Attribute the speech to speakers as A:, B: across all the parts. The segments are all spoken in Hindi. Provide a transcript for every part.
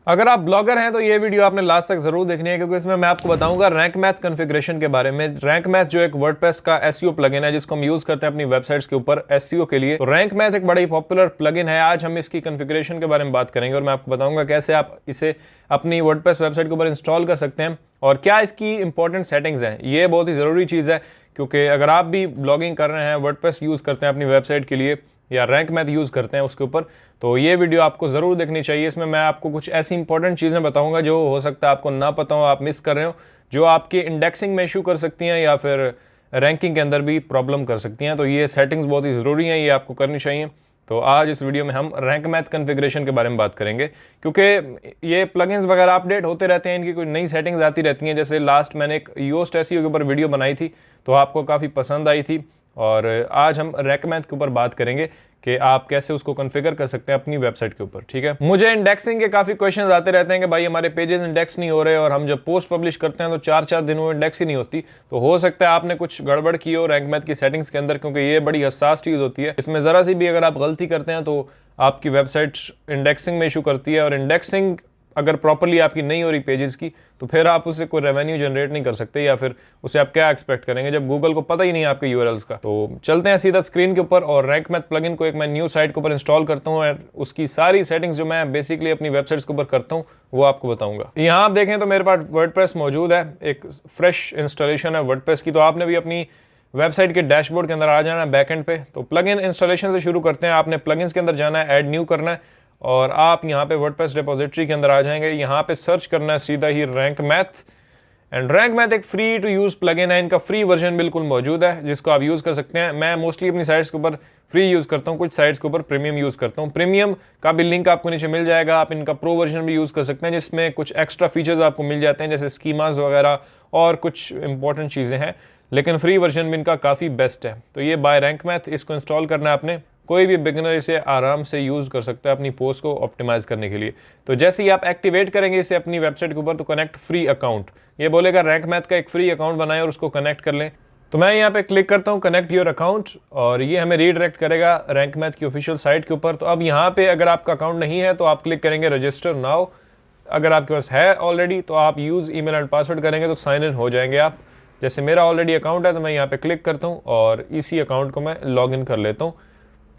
A: अगर आप ब्लॉगर हैं तो ये वीडियो आपने लास्ट तक जरूर देखनी है, क्योंकि इसमें मैं आपको बताऊंगा रैंक मैथ कॉन्फ़िगरेशन के बारे में। रैंक मैथ जो एक वर्डप्रेस का एसईओ प्लगइन है जिसको हम यूज करते हैं अपनी वेबसाइट्स के ऊपर एसईओ के लिए। तो रैंक मैथ एक बड़ी पॉपुलर प्लगइन है। आज हम इसकी कॉन्फ़िगरेशन के बारे में बात करेंगे और मैं आपको बताऊंगा कैसे आप इसे अपनी वर्डप्रेस वेबसाइट के ऊपर इंस्टॉल कर सकते हैं और क्या इसकी इंपॉर्टेंट सेटिंग्स हैं। ये बहुत ही ज़रूरी चीज़ है, क्योंकि अगर आप भी ब्लॉगिंग कर रहे हैं, वर्डप्रेस यूज़ करते हैं अपनी वेबसाइट के लिए या रैंक मैथ यूज़ करते हैं उसके ऊपर, तो ये वीडियो आपको ज़रूर देखनी चाहिए। इसमें मैं आपको कुछ ऐसी इंपॉर्टेंट चीज़ें बताऊंगा जो हो सकता है आपको ना पता हो, आप मिस कर रहे हो, जो आपके इंडेक्सिंग में इशू कर सकती हैं या फिर रैंकिंग के अंदर भी प्रॉब्लम कर सकती हैं। तो ये सेटिंग्स बहुत ही ज़रूरी हैं, ये आपको करनी चाहिए। तो आज इस वीडियो में हम रैंक मैथ कॉन्फ़िगरेशन के बारे में बात करेंगे, क्योंकि ये प्लगइन्स वगैरह अपडेट होते रहते हैं, इनकी कोई नई सेटिंग्स आती रहती हैं। जैसे लास्ट मैंने एक योस्ट एसईओ के ऊपर वीडियो बनाई थी तो आपको काफ़ी पसंद आई थी, और आज हम रैंक मैथ के ऊपर बात करेंगे कि आप कैसे उसको कॉन्फ़िगर कर सकते हैं अपनी वेबसाइट के ऊपर। ठीक है, मुझे इंडेक्सिंग के काफ़ी क्वेश्चंस आते रहते हैं कि भाई हमारे पेजेस इंडेक्स नहीं हो रहे, और हम जब पोस्ट पब्लिश करते हैं तो 4-4 दिन में इंडेक्स ही नहीं होती। तो हो सकता है आपने कुछ गड़बड़ की हो रैंक मैथ की सेटिंग्स के अंदर, क्योंकि ये बड़ी हसास चीज़ होती है। इसमें ज़रा सी भी अगर आप गलती करते हैं तो आपकी वेबसाइट इंडेक्सिंग में इशू करती है, और इंडेक्सिंग अगर प्रॉपरली आपकी नहीं हो रही पेजेस की तो फिर आप उससे कोई रेवेन्यू जनरेट नहीं कर सकते, या फिर उसे आप क्या एक्सपेक्ट करेंगे जब गूगल को पता ही नहीं है आपके यूआरएल्स का। तो चलते हैं सीधा स्क्रीन के ऊपर, और रैंक मैथ प्लगइन को एक मैं न्यू साइट के ऊपर इंस्टॉल करता हूँ और उसकी सारी सेटिंग्स जो मैं बेसिकली अपनी वेबसाइट्स के ऊपर करता हूँ वो आपको बताऊंगा। यहाँ आप देखें तो मेरे पास वर्डप्रेस मौजूद है, एक फ्रेश इंस्टॉलेशन है वर्डप्रेस की। तो आपने भी अपनी वेबसाइट के डैशबोर्ड के अंदर आ जाना है बैकएंड पे। तो प्लगइन इंस्टॉलेशन से शुरू करते हैं। आपने प्लगइन्स के अंदर जाना है, ऐड न्यू करना है, और आप यहाँ पे वर्डप्रेस रिपोजिटरी के अंदर आ जाएंगे। यहाँ पे सर्च करना है सीधा ही Rank Math, and Rank Math एक फ्री टू यूज़ प्लगइन है। इनका फ्री वर्जन बिल्कुल मौजूद है जिसको आप यूज़ कर सकते हैं। मैं मोस्टली अपनी साइट्स के ऊपर फ्री यूज़ करता हूँ, कुछ साइट्स के ऊपर प्रीमियम यूज़ करता हूँ। प्रीमियम का भी लिंक आपको नीचे मिल जाएगा। आप इनका प्रो वर्जन भी यूज़ कर सकते हैं जिसमें कुछ एक्स्ट्रा फीचर्स आपको मिल जाते हैं, जैसे स्कीमास वगैरह और कुछ इंपॉर्टेंट चीज़ें हैं, लेकिन फ्री वर्जन भी इनका काफ़ी बेस्ट है। तो ये बाय रैंक मैथ, इसको इंस्टॉल करना है आपने। कोई भी बिगनर इसे आराम से यूज़ कर सकता है अपनी पोस्ट को ऑप्टिमाइज़ करने के लिए। तो जैसे ही आप एक्टिवेट करेंगे इसे अपनी वेबसाइट के ऊपर, तो कनेक्ट फ्री अकाउंट, ये बोलेगा रैंक मैथ का एक फ्री अकाउंट बनाएं और उसको कनेक्ट कर लें। तो मैं यहाँ पे क्लिक करता हूँ कनेक्ट योर अकाउंट, और ये हमें रीडायरेक्ट करेगा रैंक मैथ की ऑफिशियल साइट के ऊपर। तो अब यहाँ पे अगर आपका अकाउंट नहीं है तो आप क्लिक करेंगे रजिस्टर नाउ। अगर आपके पास है ऑलरेडी तो आप यूज़ ईमेल एंड पासवर्ड करेंगे तो साइन इन हो जाएंगे आप। जैसे मेरा ऑलरेडी अकाउंट है तो मैं यहाँ पे क्लिक करता हूँ और इसी अकाउंट को मैं लॉग इन कर लेता हूँ।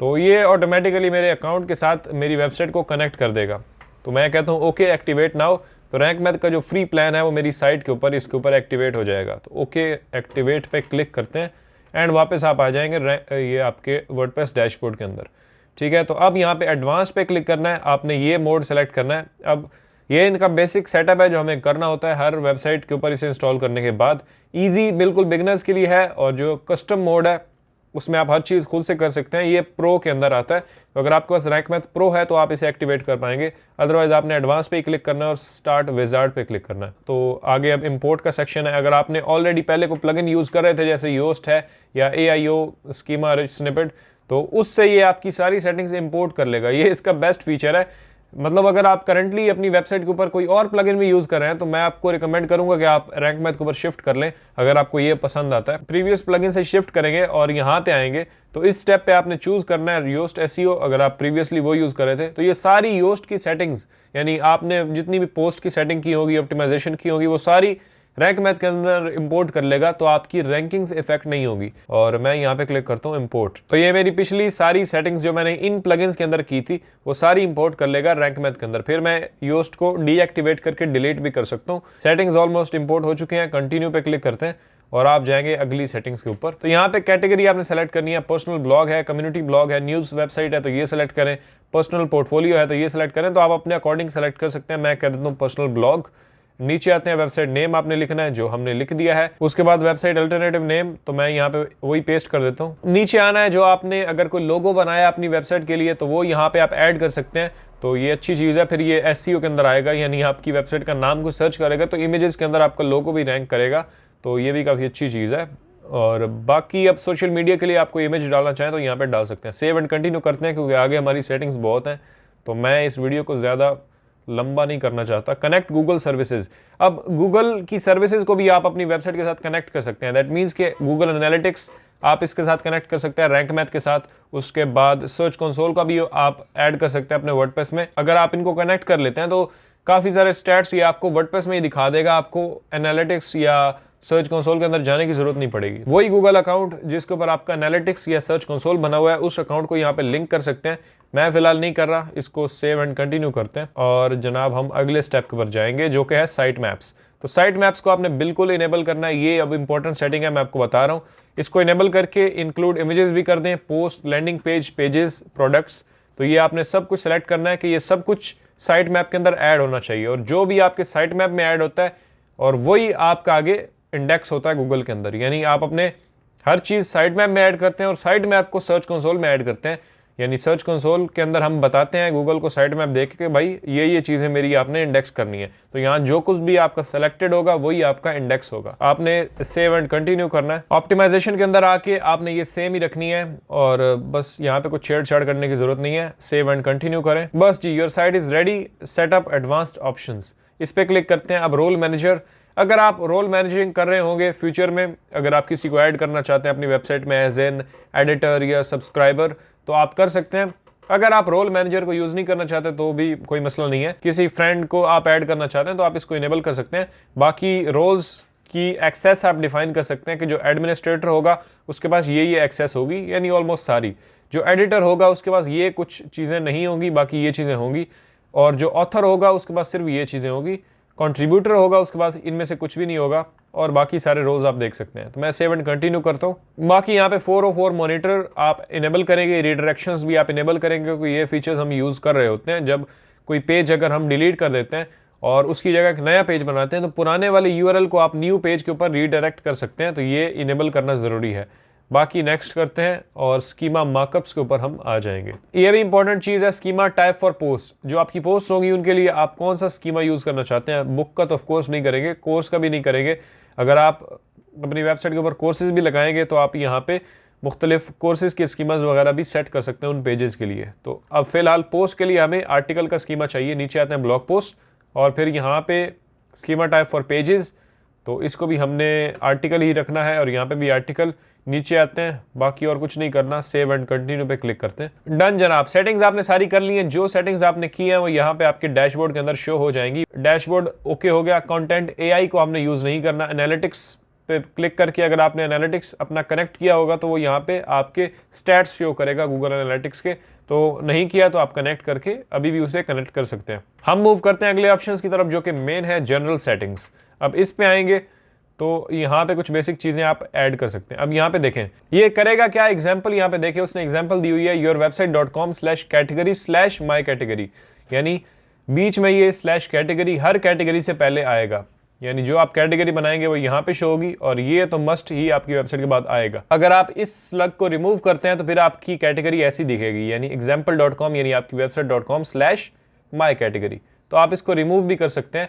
A: तो ये ऑटोमेटिकली मेरे अकाउंट के साथ मेरी वेबसाइट को कनेक्ट कर देगा। तो मैं कहता हूँ ओके एक्टिवेट नाउ। तो रैंक मैथ का जो फ्री प्लान है वो मेरी साइट के ऊपर, इसके ऊपर एक्टिवेट हो जाएगा। तो ओके एक्टिवेट पे क्लिक करते हैं एंड वापस आप आ जाएंगे ये आपके वर्डप्रेस डैशबोर्ड के अंदर। ठीक है, तो अब यहाँ पे एडवांस पे क्लिक करना है, आपने ये मोड सेलेक्ट करना है। अब ये इनका बेसिक सेटअप है जो हमें करना होता है हर वेबसाइट के ऊपर इसे इंस्टॉल करने के बाद। ईजी बिल्कुल बिगनर्स के लिए है, और जो कस्टम मोड है उसमें आप हर चीज़ खुद से कर सकते हैं। ये प्रो के अंदर आता है, तो अगर आपके पास रैंक मैथ प्रो है तो आप इसे एक्टिवेट कर पाएंगे। अदरवाइज आपने एडवांस पे ही क्लिक करना है और स्टार्ट विजार्ड पे क्लिक करना है। तो आगे अब इंपोर्ट का सेक्शन है। अगर आपने ऑलरेडी पहले को प्लगइन यूज़ कर रहे थे जैसे योस्ट है या AIO स्कीमा रिच स्निपेट, तो उससे ये आपकी सारी सेटिंग्स इंपोर्ट कर लेगा। ये इसका बेस्ट फीचर है। मतलब अगर आप करंटली अपनी वेबसाइट के ऊपर कोई और प्लगइन भी यूज़ कर रहे हैं तो मैं आपको रिकमेंड करूंगा कि आप रैंक मैथ के ऊपर शिफ्ट कर लें, अगर आपको ये पसंद आता है। प्रीवियस प्लगइन से शिफ्ट करेंगे और यहाँ पे आएंगे तो इस स्टेप पे आपने चूज़ करना है योस्ट एसईओ। अगर आप प्रीवियसली वो यूज़ कर रहे थे तो ये सारी योस्ट की सेटिंग्स, यानी आपने जितनी भी पोस्ट की सेटिंग की होगी, ऑप्टिमाइजेशन की होगी, वो सारी रैंक मैथ के अंदर इंपोर्ट कर लेगा। तो आपकी रैंकिंग्स इफेक्ट नहीं होगी। और मैं यहाँ पे क्लिक करता हूँ इंपोर्ट। तो ये मेरी पिछली सारी सेटिंग्स जो मैंने इन प्लगइन्स के अंदर की थी वो सारी इंपोर्ट कर लेगा रैंक मैथ के अंदर। फिर मैं योस्ट को डीएक्टिवेट करके डिलीट भी कर सकता हूँ। सेटिंग्स ऑलमोस्ट इंपोर्ट हो चुके हैं। कंटिन्यू पे क्लिक करते हैं और आप जाएंगे अगली सेटिंग्स के ऊपर। तो यहाँ पे कैटेगरी आपने सेलेक्ट करनी है। पर्सनल ब्लॉग है, कम्युनिटी ब्लॉग है, न्यूज़ वेबसाइट है तो ये सेलेक्ट करें, पर्सनल पोर्टफोलियो है तो ये सेलेक्ट करें। तो आप अपने अकॉर्डिंग सेलेक्ट कर सकते हैं। मैं कह देता हूँ पर्सनल ब्लॉग। नीचे आते हैं, वेबसाइट नेम आपने लिखना है जो हमने लिख दिया है। उसके बाद वेबसाइट अल्टरनेटिव नेम, तो मैं यहाँ पे वही पेस्ट कर देता हूँ। नीचे आना है, जो आपने अगर कोई लोगो बनाया अपनी वेबसाइट के लिए तो वो यहाँ पे आप ऐड कर सकते हैं। तो ये अच्छी चीज़ है। फिर ये एसईओ के अंदर आएगा, यानी आपकी वेबसाइट का नाम को सर्च करेगा तो इमेजेस के अंदर आपका लोगो भी रैंक करेगा। तो ये भी काफ़ी अच्छी चीज़ है। और बाकी अब सोशल मीडिया के लिए आपको इमेज डालना चाहें तो यहाँ पे डाल सकते हैं। सेव एंड कंटिन्यू करते हैं क्योंकि आगे हमारी सेटिंग्स बहुत हैं, तो मैं इस वीडियो को ज़्यादा लंबा नहीं करना चाहता। Connect Google services. अब गूगल की सर्विसेज को भी आप अपनी वेबसाइट के साथ कनेक्ट कर सकते हैं। दैट मीन्स के गूगल एनालिटिक्स आप इसके साथ कनेक्ट कर सकते हैं, रैंक मैथ के साथ। उसके बाद सर्च कंसोल का भी आप ऐड कर सकते हैं अपने वर्डप्रेस में। अगर आप इनको कनेक्ट कर लेते हैं तो काफ़ी सारे स्टैट्स ये आपको वर्डप्रेस में ही दिखा देगा, आपको एनालिटिक्स या सर्च कंसोल के अंदर जाने की जरूरत नहीं पड़ेगी। वही गूगल अकाउंट जिसके ऊपर आपका एनालिटिक्स या सर्च कंसोल बना हुआ है, उस अकाउंट को यहाँ पे लिंक कर सकते हैं। मैं फिलहाल नहीं कर रहा, इसको सेव एंड कंटिन्यू करते हैं और जनाब हम अगले स्टेप के ऊपर जाएंगे जो कि है साइट मैप्स। तो साइट मैप्स को आपने बिल्कुल इनेबल करना है, ये अब इंपॉर्टेंट सेटिंग है, मैं आपको बता रहा हूँ। इसको इनेबल करके इंक्लूड इमेजेस भी कर दें, post, landing page, pages, products. तो ये आपने सब कुछ सेलेक्ट करना है कि ये सब कुछ साइट मैप के अंदर ऐड होना चाहिए, और जो भी आपके साइट मैप में ऐड होता है और वही आपका आगे इंडेक्स होता है गूगल के अंदर। यानी आप अपने हर चीज़ साइट मैप में ऐड करते हैं और साइट मैप को सर्च कंसोल में ऐड करते हैं। यानी सर्च कंसोल के अंदर हम बताते हैं गूगल को साइट मैप देख के भाई ये चीज़ें मेरी आपने इंडेक्स करनी है। तो यहाँ जो कुछ भी आपका सेलेक्टेड होगा वही आपका इंडेक्स होगा। आपने सेव एंड कंटिन्यू करना है। ऑप्टिमाइजेशन के अंदर आके आपने ये सेम ही रखनी है और बस यहाँ पे कुछ छेड़छाड़ करने की जरूरत नहीं है। सेव एंड कंटिन्यू करें बस जी। Your site is ready, setup advanced options, इस पे क्लिक करते हैं। अब रोल मैनेजर, अगर आप रोल मैनेजिंग कर रहे होंगे फ्यूचर में, अगर आप किसी को ऐड करना चाहते हैं अपनी वेबसाइट में एज एन एडिटर या सब्सक्राइबर, तो आप कर सकते हैं। अगर आप रोल मैनेजर को यूज नहीं करना चाहते तो भी कोई मसला नहीं है, किसी फ्रेंड को आप ऐड करना चाहते हैं तो आप इसको इनेबल कर सकते हैं। बाकी रोल्स की एक्सेस आप डिफाइन कर सकते हैं कि जो एडमिनिस्ट्रेटर होगा उसके पास ये एक्सेस होगी, यानी ऑलमोस्ट सारी। जो एडिटर होगा उसके पास ये कुछ चीज़ें नहीं होंगी, बाकी ये चीज़ें होंगी। और जो ऑथर होगा उसके पास सिर्फ ये चीज़ें होगी। कंट्रीब्यूटर होगा उसके पास इनमें से कुछ भी नहीं होगा, और बाकी सारे रोज आप देख सकते हैं। तो मैं सेव एंड कंटिन्यू करता हूँ। बाकी यहाँ पे 404 मॉनिटर आप इनेबल करेंगे, रीडायरेक्शंस भी आप इनेबल करेंगे, क्योंकि ये फीचर्स हम यूज़ कर रहे होते हैं। जब कोई पेज अगर हम डिलीट कर देते हैं और उसकी जगह एक नया पेज बनाते हैं तो पुराने वाले यूआरएल को आप न्यू पेज के ऊपर रीडायरेक्ट कर सकते हैं। तो ये इनेबल करना ज़रूरी है। बाकी नेक्स्ट करते हैं और स्कीमा मार्कअप्स के ऊपर हम आ जाएंगे। ये भी इंपॉर्टेंट चीज़ है, स्कीमा टाइप फॉर पोस्ट। जो आपकी पोस्ट होगी उनके लिए आप कौन सा स्कीमा यूज़ करना चाहते हैं। बुक का तो ऑफकोर्स नहीं करेंगे, कोर्स का भी नहीं करेंगे। अगर आप अपनी वेबसाइट के ऊपर कोर्सेज भी लगाएंगे तो आप यहाँ पे मुख्तलिफ कोर्सेज के स्कीमाज वगैरह भी सेट कर सकते हैं उन पेजेस के लिए। तो अब फिलहाल पोस्ट के लिए हमें आर्टिकल का स्कीमा चाहिए। नीचे आते हैं ब्लॉग पोस्ट और फिर यहाँ पे स्कीमा टाइप फॉर पेजेस, तो इसको भी हमने आर्टिकल ही रखना है और यहाँ पे भी आर्टिकल। नीचे आते हैं, बाकी और कुछ नहीं करना, सेव एंड कंटिन्यू पे क्लिक करते हैं। डन जनाब, सेटिंग्स आपने सारी कर ली हैं। जो सेटिंग्स आपने की हैं वो यहाँ पे आपके डैशबोर्ड के अंदर शो हो जाएंगी। डैशबोर्ड ओके हो गया। कंटेंट एआई को हमने यूज नहीं करना। एनालिटिक्स पे क्लिक करके अगर आपने एनालिटिक्स अपना कनेक्ट किया होगा तो वो यहाँ पे आपके स्टैट्स शो करेगा गूगल एनालिटिक्स के। तो नहीं किया तो आप कनेक्ट करके अभी भी उसे कनेक्ट कर सकते हैं। हम मूव करते हैं अगले ऑप्शन की तरफ जो कि मेन है जनरल सेटिंग्स। अब इस पे आएंगे तो यहाँ पे कुछ बेसिक चीजें आप ऐड कर सकते हैं। अब यहाँ पे देखें ये करेगा क्या, एग्जांपल यहाँ पे देखें, उसने एग्जांपल दी हुई है yourwebsite.com/category/my-category, यानी बीच में ये /कैटेगरी हर कैटेगरी से पहले आएगा। यानी जो आप कैटेगरी बनाएंगे वो यहाँ पे शो होगी और ये तो मस्ट ही आपकी वेबसाइट के बाद आएगा। अगर आप इस स्लग को रिमूव करते हैं तो फिर आपकी कैटेगरी ऐसी दिखेगी, यानी example.com यानी आपकी website.com/my-category। तो आप इसको रिमूव भी कर सकते हैं।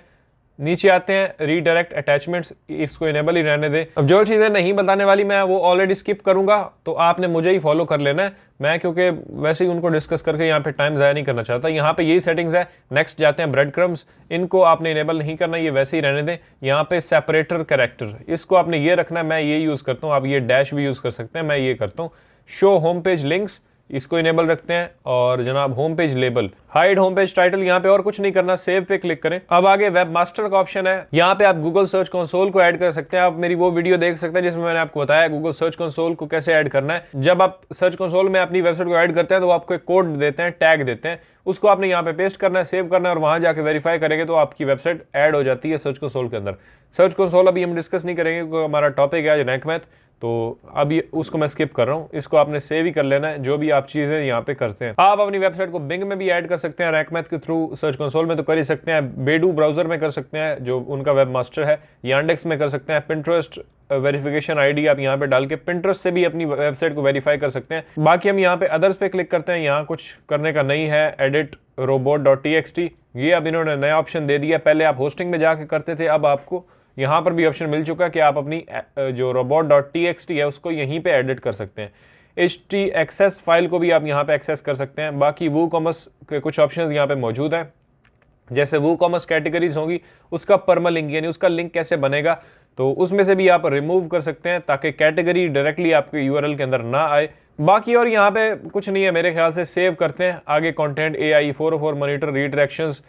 A: नीचे आते हैं रीडायरेक्ट अटैचमेंट्स, इसको इनेबल ही रहने दें। अब जो चीज़ें नहीं बताने वाली मैं वो ऑलरेडी स्किप करूंगा, तो आपने मुझे ही फॉलो कर लेना है। मैं क्योंकि वैसे ही उनको डिस्कस करके यहाँ पे टाइम ज़ाया नहीं करना चाहता। यहाँ पे यही सेटिंग्स है। नेक्स्ट जाते हैं ब्रेड क्रम्स, इनको आपने इनेबल नहीं करना, ये वैसे ही रहने दें। यहाँ पे सेपरेटर कैरेक्टर, इसको आपने ये रखना है। मैं ये यूज़ करता हूँ, आप ये डैश भी यूज़ कर सकते हैं, मैं ये करता हूँ। शो होम पेज लिंक्स, इसको इनेबल रखते हैं। और जनाब home page label, hide home page title, यहाँ पे और कुछ नहीं करना, सेव पे क्लिक करें। अब आगे वेब मास्टर का ऑप्शन है, यहाँ पे आप गूगल सर्च कंसोल को ऐड कर सकते हैं। आप मेरी वो वीडियो देख सकते हैं जिसमें मैंने आपको बताया गूगल सर्च कंसोल को कैसे ऐड करना है। जब आप सर्च कंसोल में अपनी वेबसाइट को ऐड करते हैं तो वो आपको एक कोड देते हैं, टैग देते हैं, उसको आपने यहाँ पे पेस्ट करना है, सेव करना है और वहां जाके वेरीफाई करेंगे तो आपकी वेबसाइट ऐड हो जाती है सर्च कंसोल के अंदर। सर्च कंसोल अभी हम डिस्कस नहीं करेंगे क्योंकि हमारा टॉपिक है आज रैंक मैथ, तो अब ये उसको मैं स्किप कर रहा हूँ। इसको आपने सेव ही कर लेना है जो भी आप चीजें यहाँ पे करते हैं। आप अपनी वेबसाइट को बिंग में भी ऐड कर सकते हैं, रैंक मैथ के थ्रू। सर्च कंसोल में तो कर ही सकते हैं, बेडू ब्राउजर में कर सकते हैं जो उनका वेब मास्टर है, यांडेक्स में कर सकते हैं, पिंटरेस्ट वेरिफिकेशन आईडी आप यहाँ पे डाल के पिंटरेस्ट से भी अपनी वेबसाइट को वेरीफाई कर सकते हैं। बाकी हम यहाँ पे अदर्स पे क्लिक करते हैं। यहाँ कुछ करने का नहीं है। एडिट robot.txt, ये अब इन्होंने नया ऑप्शन दे दिया। पहले आप होस्टिंग में जाके करते थे, अब आपको यहाँ पर भी ऑप्शन मिल चुका है कि आप अपनी जो robot.txt है उसको यहीं पे एडिट कर सकते हैं। htxs फाइल को भी आप यहाँ पे एक्सेस कर सकते हैं। बाकी वूकॉमर्स के कुछ ऑप्शंस यहाँ पे मौजूद हैं, जैसे वूकॉमर्स कैटेगरीज होंगी उसका परमालिंक यानी उसका लिंक कैसे बनेगा, तो उसमें से भी आप रिमूव कर सकते हैं ताकि कैटेगरी डायरेक्टली आपके यूआरएल के अंदर ना आए। बाकी और यहाँ पे कुछ नहीं है मेरे ख्याल से। सेव करते हैं। आगे कंटेंट AI 404 मॉनिटर रीडायरेक्शंस,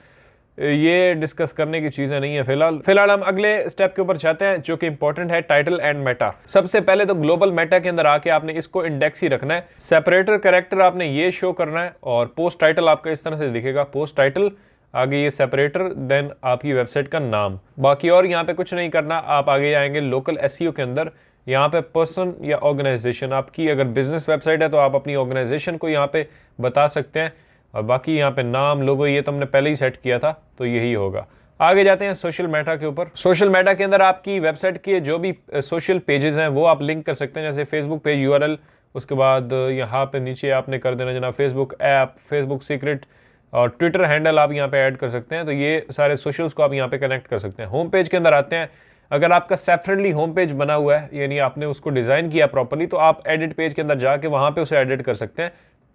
A: ये डिस्कस करने की चीजें नहीं है फिलहाल हम अगले स्टेप के ऊपर चाहते हैं जो कि इंपॉर्टेंट है, टाइटल एंड मेटा। सबसे पहले तो ग्लोबल मेटा के अंदर आके आपने इसको इंडेक्स ही रखना है, सेपरेटर कैरेक्टर आपने ये शो करना है और पोस्ट टाइटल आपका इस तरह से दिखेगा, पोस्ट टाइटल आगे ये सेपरेटर, देन आपकी वेबसाइट का नाम। बाकी और यहाँ पे कुछ नहीं करना। आप आगे जाएंगे लोकल एसईओ के अंदर, यहाँ पे पर्सन या ऑर्गेनाइजेशन, आपकी अगर बिजनेस वेबसाइट है तो आप अपनी ऑर्गेनाइजेशन को यहाँ पे बता सकते हैं और बाकी यहाँ पे नाम, लोगो ये तो हमने पहले ही सेट किया था तो यही होगा। आगे जाते हैं सोशल मेटा के ऊपर। सोशल मेटा के अंदर आपकी वेबसाइट के जो भी सोशल पेजेस हैं वो आप लिंक कर सकते हैं, जैसे फेसबुक पेज यूआरएल, उसके बाद यहाँ पे नीचे आपने कर देना जनाब फेसबुक ऐप, फेसबुक सीक्रेट और ट्विटर हैंडल आप यहाँ पे ऐड कर सकते हैं। तो ये सारे सोशल्स को आप यहाँ पे कनेक्ट कर सकते हैं। होम पेज के अंदर आते हैं, अगर आपका सेपरेटली होम पेज बना हुआ है यानी आपने उसको डिज़ाइन किया प्रॉपर्ली तो आप एडिट पेज के अंदर जाके वहाँ पे उसे एडिट कर सकते हैं,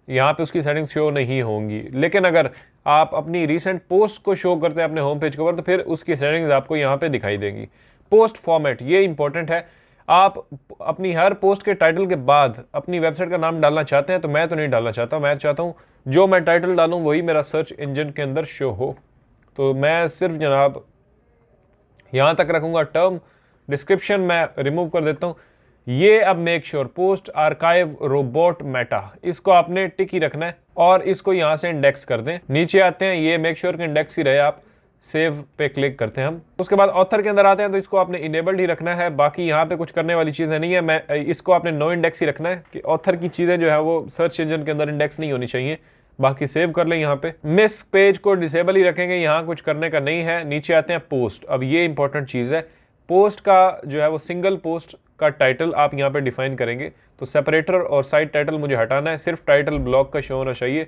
A: यहाँ पे उसकी सेटिंग्स शो नहीं होंगी। लेकिन अगर आप अपनी रीसेंट पोस्ट को शो करते हैं अपने होम पेज के ऊपर तो फिर उसकी सेटिंग्स आपको यहाँ पे दिखाई देंगी। पोस्ट फॉर्मेट ये इंपॉर्टेंट है, आप अपनी हर पोस्ट के टाइटल के बाद अपनी वेबसाइट का नाम डालना चाहते हैं, तो मैं तो नहीं डालना चाहता, मैं चाहता हूँ जो मैं टाइटल डालूँ वही मेरा सर्च इंजन के अंदर शो हो। तो मैं सिर्फ जनाब यहाँ तक रखूँगा, टर्म डिस्क्रिप्शन मैं रिमूव कर देता हूँ। ये अब make sure post archive robot Meta, इसको आपने टिक ही रखना है और इसको यहाँ से इंडेक्स कर दें। नीचे आते हैं, ये मेक श्योर कि इंडेक्स ही रहे, आप सेव पे क्लिक करते हैं हम। उसके बाद ऑथर के अंदर आते हैं तो इसको आपने इनेबल्ड ही रखना है, बाकी यहाँ पे कुछ करने वाली चीज़ें नहीं है। मैं इसको आपने नो इंडेक्स ही रखना है कि ऑथर की चीज़ें जो है वो सर्च इंजन के अंदर इंडेक्स नहीं होनी चाहिए। बाकी सेव कर लें यहाँ पे। मिस पेज को डिसेबल ही रखेंगे, यहाँ कुछ करने का नहीं है। नीचे आते हैं पोस्ट, अब ये इंपॉर्टेंट चीज़ है, पोस्ट का जो है वो सिंगल पोस्ट का टाइटल आप यहाँ पे डिफाइन करेंगे। तो सेपरेटर और साइड टाइटल मुझे हटाना है, सिर्फ टाइटल ब्लॉक का शो होना चाहिए।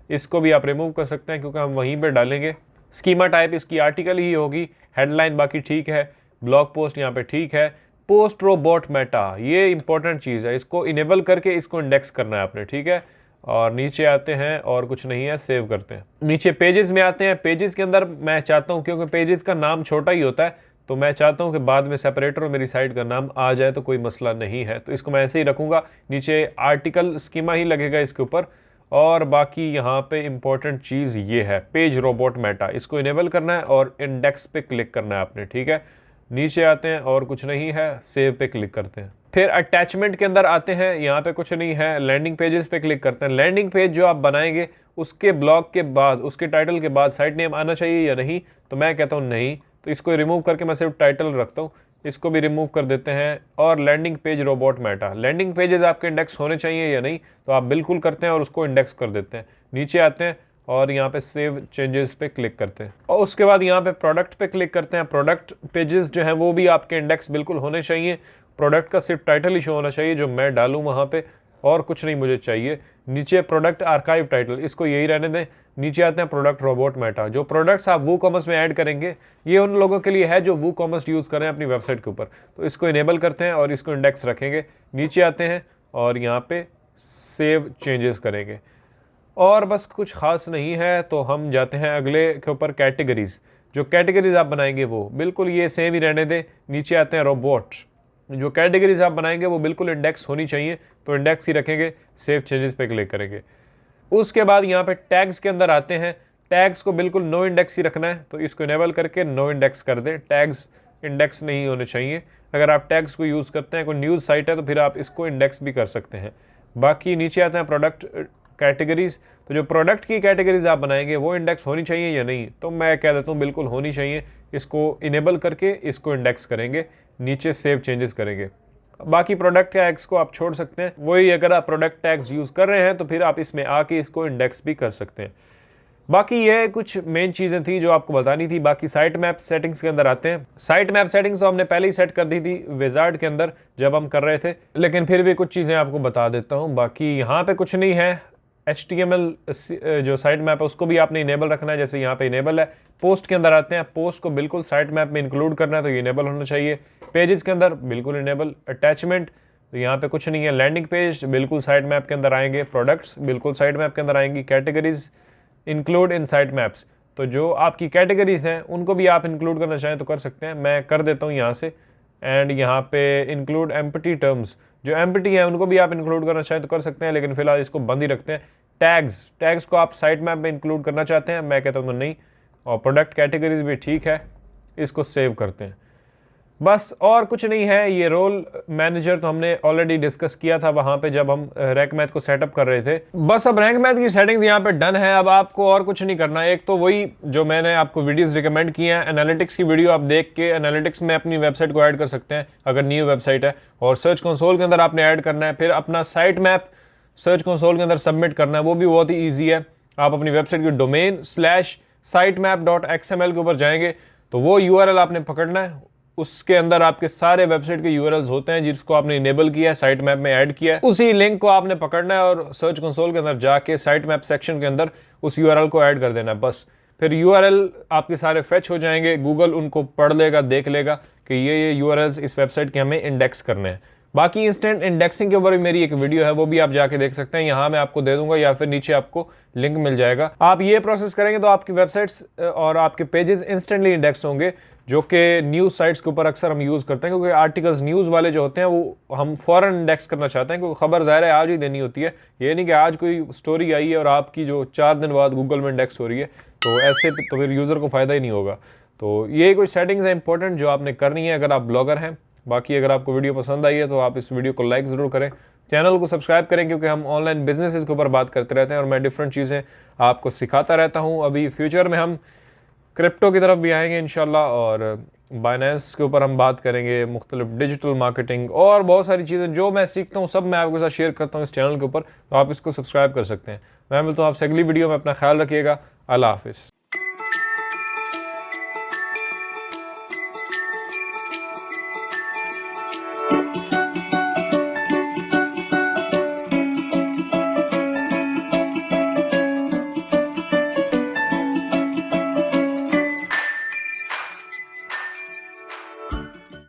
A: इसको भी आप रिमूव कर सकते हैं क्योंकि हम वहीं पे डालेंगे। स्कीमा टाइप इसकी आर्टिकल ही होगी, हेडलाइन बाकी ठीक है, ब्लॉग पोस्ट यहाँ पे ठीक है। पोस्ट रोबोट मेटा ये इंपॉर्टेंट चीज़ है, इसको इनेबल करके इसको इंडेक्स करना है आपने, ठीक है। और नीचे आते हैं और कुछ नहीं है, सेव करते हैं। नीचे पेजेस में आते हैं, पेजेस के अंदर मैं चाहता हूँ क्योंकि पेजेस का नाम छोटा ही होता है तो मैं चाहता हूं कि बाद में सेपरेटर और मेरी साइट का नाम आ जाए तो कोई मसला नहीं है, तो इसको मैं ऐसे ही रखूंगा। नीचे आर्टिकल स्कीमा ही लगेगा इसके ऊपर। और बाकी यहाँ पे इंपॉर्टेंट चीज़ ये है पेज रोबोट मेटा, इसको इनेबल करना है और इंडेक्स पे क्लिक करना है आपने, ठीक है। नीचे आते हैं और कुछ नहीं है, सेव पे क्लिक करते हैं। फिर अटैचमेंट के अंदर आते हैं, यहाँ पे कुछ नहीं है, लैंडिंग पेजेस पे क्लिक करते हैं। लैंडिंग पेज जो आप बनाएंगे उसके ब्लॉग के बाद, उसके टाइटल के बाद साइट नेम आना चाहिए या नहीं, तो मैं कहता हूँ नहीं, तो इसको रिमूव करके मैं सिर्फ टाइटल रखता हूँ, इसको भी रिमूव कर देते हैं। और landing page robot meta, landing pages आपके इंडेक्स होने चाहिए या नहीं, तो आप बिल्कुल करते हैं और उसको इंडेक्स कर देते हैं। नीचे आते हैं और यहाँ पे सेव चेंजेस पे क्लिक करते हैं और उसके बाद यहाँ पे प्रोडक्ट पे क्लिक करते हैं। प्रोडक्ट पेजेस जो हैं वो भी आपके इंडेक्स बिल्कुल होने चाहिए, प्रोडक्ट का सिर्फ टाइटल ही शो होना चाहिए जो मैं डालूँ वहाँ पे, और कुछ नहीं मुझे चाहिए। नीचे प्रोडक्ट आर्काइव टाइटल, इसको यही रहने दें। नीचे आते हैं प्रोडक्ट रोबोट मेटा, जो प्रोडक्ट्स आप वूकॉमर्स में ऐड करेंगे ये उन लोगों के लिए है जो वूकॉमर्स यूज़ करें अपनी वेबसाइट के ऊपर, तो इसको इनेबल करते हैं और इसको इंडेक्स रखेंगे। नीचे आते हैं और यहाँ पे सेव चेंजेस करेंगे और बस कुछ खास नहीं है। तो हम जाते हैं अगले के ऊपर, कैटेगरीज। जो कैटेगरीज आप बनाएंगे वो बिल्कुल ये सेम ही रहने दें। नीचे आते हैं रोबोट, जो कैटेगरीज आप बनाएंगे वो बिल्कुल इंडेक्स होनी चाहिए, तो इंडेक्स ही रखेंगे। सेव चेंजेस पे क्लिक करेंगे। उसके बाद यहाँ पे टैग्स के अंदर आते हैं, टैग्स को बिल्कुल नो इंडेक्स ही रखना है, तो इसको इनेबल करके नो इंडेक्स कर दें। टैग्स इंडेक्स नहीं होने चाहिए। अगर आप टैग्स को यूज़ करते हैं, कोई न्यूज़ साइट है तो फिर आप इसको इंडेक्स भी कर सकते हैं। बाकी नीचे आते हैं प्रोडक्ट कैटेगरीज, तो जो प्रोडक्ट की कैटेगरीज आप बनाएंगे वो इंडेक्स होनी चाहिए या नहीं, तो मैं कह देता हूँ बिल्कुल होनी चाहिए। इसको इनेबल करके इसको इंडेक्स करेंगे, नीचे सेव चेंजेस करेंगे। बाकी प्रोडक्ट टैग्स को आप छोड़ सकते हैं, वही अगर आप प्रोडक्ट टैग्स यूज़ कर रहे हैं तो फिर आप इसमें आके इसको इंडेक्स भी कर सकते हैं। बाकी ये कुछ मेन चीज़ें थी जो आपको बतानी थी। बाकी साइट मैप सेटिंग्स के अंदर आते हैं। साइट मैप सेटिंग्स तो हमने पहले ही सेट कर दी थी विजार्ड के अंदर जब हम कर रहे थे, लेकिन फिर भी कुछ चीज़ें आपको बता देता हूँ। बाकी यहाँ पे कुछ नहीं है। HTML जो साइट मैप है उसको भी आपने इनेबल रखना है, जैसे यहाँ पे इनेबल है। पोस्ट के अंदर आते हैं, पोस्ट को बिल्कुल साइट मैप में इंक्लूड करना है, तो ये इनेबल होना चाहिए। पेजेस के अंदर बिल्कुल इनेबल। अटैचमेंट तो यहाँ पे कुछ नहीं है। लैंडिंग पेज बिल्कुल साइट मैप के अंदर आएंगे। प्रोडक्ट्स बिल्कुल साइट मैप के अंदर आएंगी। Categories include in site maps, तो जो आपकी कैटेगरीज हैं उनको भी आप इंक्लूड करना चाहें तो कर सकते हैं, मैं कर देता हूँ यहाँ से। एंड यहाँ पे इंक्लूड एम्प्टी टर्म्स, जो एम्प्टी है उनको भी आप इंक्लूड करना चाहें तो कर सकते हैं, लेकिन फिलहाल इसको बंद ही रखते हैं। टैग्स को आप साइट मैप में इंक्लूड करना चाहते हैं, मैं कहता हूँ तो नहीं। और प्रोडक्ट कैटेगरीज भी ठीक है। इसको सेव करते हैं, बस और कुछ नहीं है। ये रोल मैनेजर तो हमने ऑलरेडी डिस्कस किया था वहाँ पे जब हम रैंक मैथ को सेटअप कर रहे थे। बस अब रैंक मैथ की सेटिंग्स यहाँ पे डन है। अब आपको और कुछ नहीं करना है। एक तो वही जो मैंने आपको वीडियोस रिकमेंड किए हैं, एनालिटिक्स की वीडियो आप देख के एनालिटिक्स में अपनी वेबसाइट को ऐड कर सकते हैं अगर न्यू वेबसाइट है, और सर्च कंसोल के अंदर आपने ऐड करना है। फिर अपना साइट मैप सर्च कंसोल के अंदर सबमिट करना है, वो भी बहुत ही ईजी है। आप अपनी वेबसाइट की डोमेन /sitemap.xml के ऊपर जाएंगे तो वो URL आपने पकड़ना है। उसके अंदर आपके सारे वेबसाइट के URLs होते हैं जिसको आपने इनेबल किया है, साइट मैप में ऐड किया है। उसी लिंक को आपने पकड़ना है और सर्च कंसोल के अंदर जाके साइट मैप सेक्शन के अंदर उस URL को ऐड कर देना है बस। फिर URL आपके सारे फेच हो जाएंगे, गूगल उनको पढ़ लेगा, देख लेगा कि ये URLs इस वेबसाइट के हमें इंडेक्स करने हैं। बाकी इंस्टेंट इंडेक्सिंग के ऊपर भी मेरी एक वीडियो है, वो भी आप जाके देख सकते हैं। यहाँ मैं आपको दे दूंगा या फिर नीचे आपको लिंक मिल जाएगा। आप ये प्रोसेस करेंगे तो आपकी वेबसाइट्स और आपके पेजेस इंस्टेंटली इंडेक्स होंगे, जो कि न्यूज़ साइट्स के ऊपर अक्सर हम यूज़ करते हैं, क्योंकि आर्टिकल्स न्यूज़ वाले जो होते हैं वो हम फ़ौरन इंडेक्स करना चाहते हैं, क्योंकि खबर ज़ाहिर है आज ही देनी होती है। ये नहीं कि आज कोई स्टोरी आई है और आपकी जो 4 दिन बाद गूगल में इंडेक्स हो रही है, तो ऐसे तो फिर यूज़र को फ़ायदा ही नहीं होगा। तो ये कोई सेटिंग्स है इंपॉर्टेंट जो आपने करनी है अगर आप ब्लॉगर हैं। बाकी अगर आपको वीडियो पसंद आई है तो आप इस वीडियो को लाइक ज़रूर करें, चैनल को सब्सक्राइब करें, क्योंकि हम ऑनलाइन बिजनेसेस के ऊपर बात करते रहते हैं और मैं डिफरेंट चीज़ें आपको सिखाता रहता हूं। अभी फ्यूचर में हम क्रिप्टो की तरफ भी आएंगे इंशाल्लाह, और बाइनेंस के ऊपर हम बात करेंगे, मुख्तलिफ डिजिटल मार्केटिंग और बहुत सारी चीज़ें जो मैं सीखता हूँ सब मैं आपके साथ शेयर करता हूँ इस चैनल के ऊपर। तो आप इसको सब्सक्राइब कर सकते हैं। मैं मिलता हूँ आपसे अगली वीडियो में। अपना ख्याल रखिएगा। अल्लाह हाफिज़।